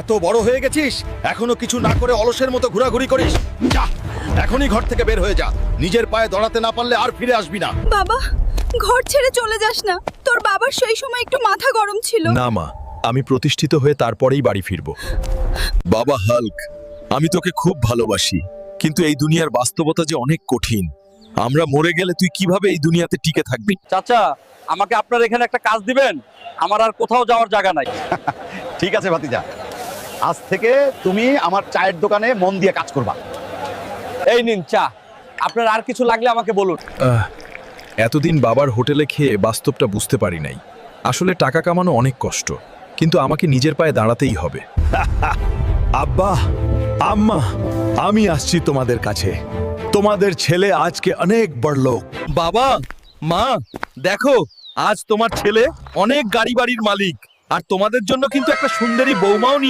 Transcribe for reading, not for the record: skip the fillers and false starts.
এত বড় হয়ে গেছিস, এখনো কিছু না করে অলসের মতো ঘোরাঘুরি করিস। যা, এখনই ঘর থেকে বের হয়ে যা। নিজের পায়ে দাঁড়াতে না পারলে আর ফিরে আসবি না। বাবা, ঘর ছেড়ে চলে যাস না। তোর বাবার সেই সময় একটু মাথা গরম ছিল। না মা, আমি প্রতিষ্ঠিত হয়ে তারপরেই বাড়ি ফিরব। বাবা হাল্ক, আমি তোকে খুব ভালোবাসি, কিন্তু এই দুনিয়ার বাস্তবতা যে অনেক কঠিন। আমরা মরে গেলে তুই কিভাবে এই দুনিয়াতে টিকে থাকবি? চাচা, আমাকে আপনার এখানে একটা কাজ দিবেন? আমার আর কোথাও যাওয়ার জায়গা নাই। ঠিক আছে ভাতিজা, আজ থেকে তুমি আমার চায়ের দোকানে মন দিয়ে কাজ করবা। এই নিন চা। আপনার আর কিছু লাগলে আমাকে বলুন। এতদিন বাবার হোটেলে খেয়ে বাস্তবটা বুঝতে পারি নাই। আসলে টাকা কামানো অনেক কষ্ট, কিন্তু আমাকে নিজের পায়ে দাঁড়াতেই হবে। আব্বা, আম্মা, আমি আসছি তোমাদের কাছে। তোমাদের ছেলে আজকে অনেক বড় লোক। বাবা, মা, দেখো, আজ তোমার ছেলে অনেক গাড়ি বাড়ির মালিক, আর তোমাদের জন্য কিন্তু একটা সুন্দরী বৌমাও নিয়ে